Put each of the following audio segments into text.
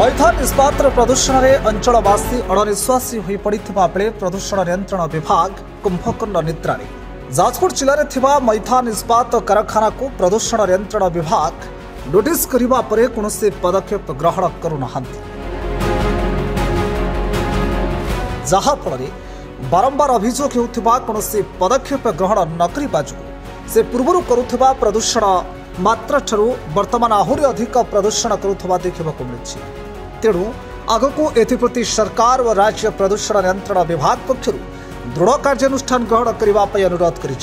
मैथान इस्पात प्रदूषण में अंचलवासी अणनिश्वासी हो पड़ा बेले प्रदूषण नियंत्रण विभाग कुंभकर्ण निद्रारे। जाजपुर जिले में मैथान इस्पात कारखाना को प्रदूषण नियंत्रण विभाग नोटिस करने पर कौन पदक्षेप ग्रहण करूना, जहाँफल बारंबार अभियोग होता कौन पदक्षेप ग्रहण न करने से पूर्व करुवा प्रदूषण मात्रा ठारू वर्तमान आहरी अधिक प्रदूषण करुवा देखा मिली। तेणु आगको एप्रति सरकार और राज्य प्रदूषण नियंत्रण विभाग पक्षर दृढ़ कार्यानुष्ठान ग्रहण करने अनुरोध कर।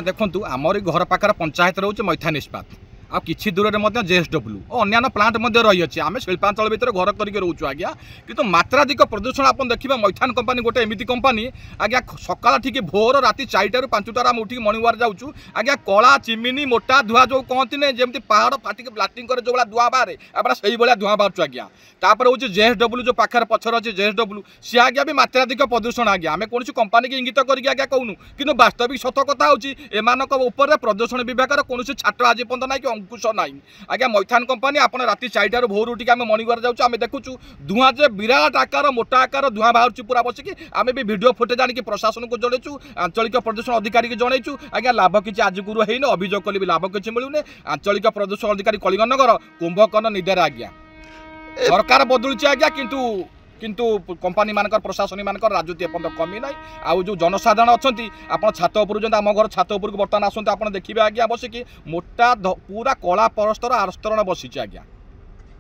देखु आमर घर पाखर पंचायत रोचे मैथान इस्पात आ किछि दूर में जेएसडब्ल्यू और अन्य प्लांट रही है। आम शिल्पांचल भितर घर करके रोचु आज्ञा, किंतु मात्राधिक प्रदूषण आप देखिए मैथान कंपानी गोटे एमती कंपानी आज्ञा सकाल ठीक भोर राति 4टारू 5टार आम उठिक मर्निंग वाक जाऊँ आज्ञा कला चिमिनी मोटा धुआ जो कहती नहीं जमी पहाड़ फाटिक ब्लास्टिंग करे जो भाया धुआ बाहर आप से भाया धुआ बाहर आज्ञा। तापर हूँ जेएसडब्ल्यू जो पाखे पचर अच्छे जेएसडब्ल्यू सी आज्ञा भी मात्राधिक प्रदूषण आज्ञा आम कौन कंपानी की इंगित करके आज्ञा कहूँ, कि वास्तविक सत कथा होकर प्रदूषण विभाग कौन छाट आज पर्यटन ना कि अंकुश ना आज्ञा। मैथान कंपानी आप राति 4टारू भोर उठिक आम मर्निंग वाक जाऊँ आम देखुँ धुआ जे विराट आकार मोटा आकार धुआ बाहर पूरा बसिकी आम भी वीडियो फुटेज आनिक प्रशासन को जनईचु, आंचलिक प्रदूषण अधिकारी की जनईचु आज्ञा। लाभ किसी आज गुरु है अभियोग कले भी लाभ किसी मिलूनी। आंचलिक प्रदूषण अधिकारी कलिंगनगर कुंभकर्ण निदार आज्ञा सरकार बदलुची आज्ञा, किंतु कंपानी मानकर प्रशासनिक मानकर राजनीति एपर्यंत कमी ना। आउ जो जनसाधारण अच्छा आप छात उपर आम घर छात उपर बर्तमान आसते आप देखिए आज्ञा बसिकी मोटा पूरा कला परस्तर आस्तरण बसी आज्ञा।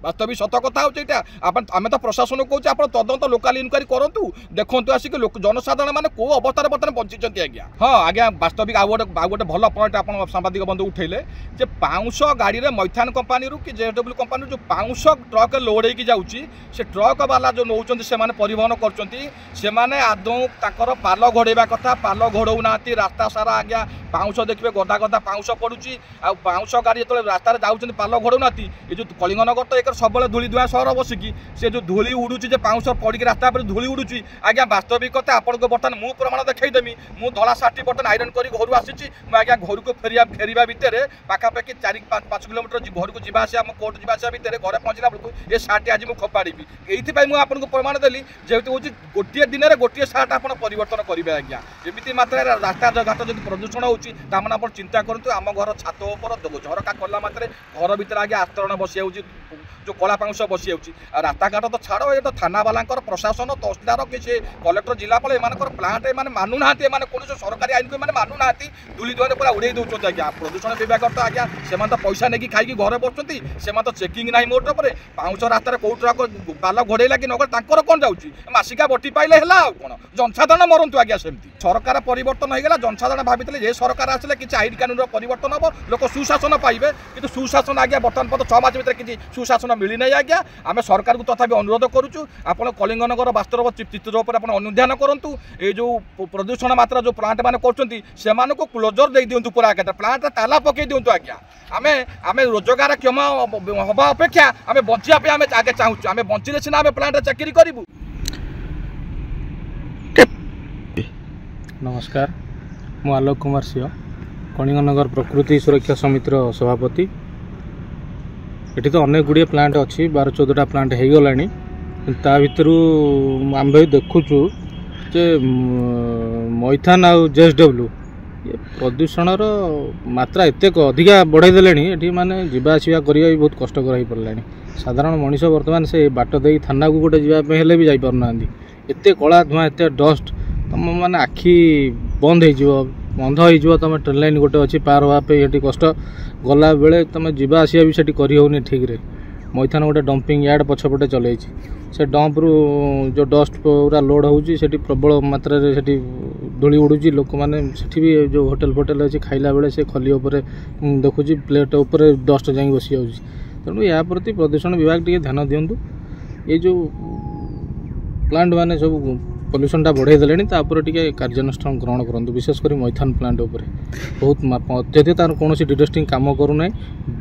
वास्तविक सत कथा होता आम तो प्रशासन को आप तदंत लोकाल इनक्वारी करूँ देखु आसिक जनसाधारण मैंने कौ अवस्था बर्तमान बंची आज्ञा। हाँ आज्ञा वास्तविक आउ गोटे भल पॉइंट आप सांबादिक बंधु उठेले जे पाउंश गाड़ी में मैथान कंपानी कि जेएसडब्ल्यू कंपानी जो पाउंश ट्रक लोड होगी जाऊँगी से ट्रक वाला जो नौ से परिवहन कर आदौ तर पाल घोड़ेवा कथा पाल घोड़ौ ना रास्ता सारा आज्ञा पाउंश देखिए गदा गदा पाउंश पड़ुची पाउंश गाड़ी जो रास्तार जाऊँ पाल घोड़ौ ना ये जो कलिंगनगर तो एक सब धूली धुआ सहर बसिकी से जो धूली उड़ूची पाउंश पड़ी रास्ता पर धूली उड़ूची आज्ञा। वास्तविक कथा आपको बर्तमान मु प्रमाण देखईदेमी मु धला सार्टी बर्तमान आयरन कर घर आसी आज्ञा घर को फेरिया भितर पाखापाखि 4-5 किलोमीटर घर को जावास कोर्ट जावास भितर घर पहुँचला बेलू ये सार्ट आज मुझे खपाड़ी ये मुझे प्रमाण देली जेहेतु हूँ गोटे दिन में गोटे सार्ट आप परिवर्तन करेंगे आज्ञा। एमती मात्रा रास्ता घाट जो प्रदूषण होती आप चिंता करूँ आम घर छात उपर झरका कला मात्रे घर भर आज्ञा आस्तरण बसी जो कला पाउंश बसी रास्ता घाट तो छाड़ ये तो थाना वाला प्रशासन तहसीलदार कि कलेक्टर जिलापाल एम प्लांट एम मानुना कौन सरकारी आईन को मानुना धूली धुआ पूरा उड़े दौरान आज्ञा। प्रदूषण विभाग तो आज्ञा से तो पैसा नहीं खाई घर बसुँच से तो चेकिंग ना मोटर पर पाउंश रास्तार कौ ट्रक पाल घोड़ेला कि नगर तांकर कौन जाऊँगी मासिका बटी पाइले कौन जनसाधारण मरतु आज्ञा। सेमती सरकार परिवर्तन होगा जनसाधारण भाई जे सरकार आसले कि आईन कानून परिवर्तन हम लोक सुशासन पाइबे कि सुशासन आज्ञा बर्तमान पर 6 मास भर किसी सुशासन मिली ना आज्ञा। आम सरकार को तथापि अनुरोध करुचु आप कलिंगनगर वास्तव चित्र उपर आप अनुध्यान करूँ ये जो प्रदूषण मात्रा जो प्लांट मैंने कर क्लोजर दे दिंतु पूरा आगे प्लांट ताला पकई दिंतु आज्ञा। आम रोजगार क्षम हवा अपेक्षा आम बचापी आम आगे चाहूँ आम बचिले सीना आम प्लांट चाकरी करूँ। नमस्कार मु आलोक कुमार सिंह कलिंगनगर प्रकृति सुरक्षा समितिर सभापति। ये तो अनेक गुड़िया प्लांट अच्छी 12-14टा प्लांट हो गलानी ता भितर आम भी देखुचु जे मैथान आउ जेएसडब्ल्यू ये प्रदूषणर मात्रा एत अधिका बढ़ाईदे ये माने जीवा आसवा करवा भी बहुत कष्टकर हो पड़ा। साधारण मनीष बर्तमान से बाट दे थाना को गोटे जावाई भी जापारना एत कला धुआं एत डस्ट तुम मैंने आखि बंद हो तुम ट्रेन लाइन गोटे अच्छी पार हाँपे ये कष्ट गला बेले तुम जीवा आसिया भी सेठी करी होनी ठीक रे। मैथान गोटे डंपिंग यार्ड पछपटे चलई से डंप रु जो डस्ट पूरा लोड होची सेठी प्रबल मात्रा रे सेठी धूली उड़ूची लोक मैंने सेठी भी जो होटेल फोटेल अच्छी खाइला बेले से खली उपर देखुची प्लेट उपर डस्ट जाई बसी जाऊँगी। तेणु या प्रति प्रदूषण विभाग टे ध्यान दिंतु ये जो प्लांट मैंने सब पल्यूसन बढ़ाई देते टे कार्यानुष्ठान ग्रहण करूँ विशेषकर मैथान प्लांट उपर बहुत जदि तार कौन डिटेस्टिंग कम करूना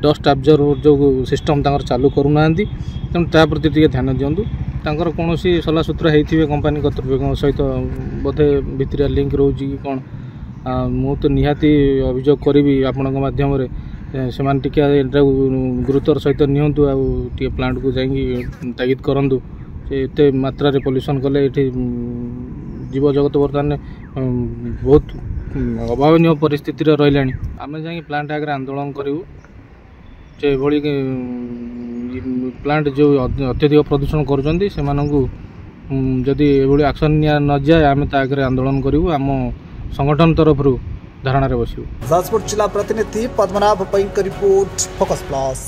डस्ट एब्जर्वर जो सिस्टम चालू करूना तेणु ता प्रति टे ध्यान दिंतु कौन सलाह सूत्र होते कंपानी कर्तृपक्ष सहित बोधे भितरिया लिंक रोचे कि कौन मु तो निहाती अभियोग करी आपण माध्यम ସେମାନେ ଟିକେ ଏଟାକୁ ଗୁରୁତ୍ୱର ସହିତ ନିଅନ୍ତୁ ଆଉ ଟିକେ ପ୍ଲାଣ୍ଟକୁ ଯାଇକି ତାଗିଦ କରନ୍ତୁ ଯେ ଏତେ ମାତ୍ରାରେ ପଲ୍ୟୁସନ୍ କଲେ ଏଠି ଜୀବଜଗତ ବର୍ତ୍ତମାନ ବହୁତ ଅଭାବନୀୟ ପରିସ୍ଥିତିରେ ରହିଲାଣି। ଆମେ ଯାଇକି ପ୍ଲାଣ୍ଟ ଆଗରେ ଆନ୍ଦୋଳନ କରିବୁ ଯେ ଏଭଳି ପ୍ଲାଣ୍ଟ ଯେଉଁ ଅତ୍ୟଧିକ ପ୍ରଦୂଷଣ କରୁଛନ୍ତି ସେମାନଙ୍କୁ ଯଦି ଏଭଳି ଆକ୍ସନ୍ ନିଆନଯାଏ ଆମେ ତା ଆଗରେ ଆନ୍ଦୋଳନ କରିବୁ। ଆମ ସଂଗଠନ ତରଫରୁ ଧାରଣାରେ ବସିବୁ। जाजपुर जिला प्रतिनिधि पद्मनाभ पैंक रिपोर्ट फोकस प्लस।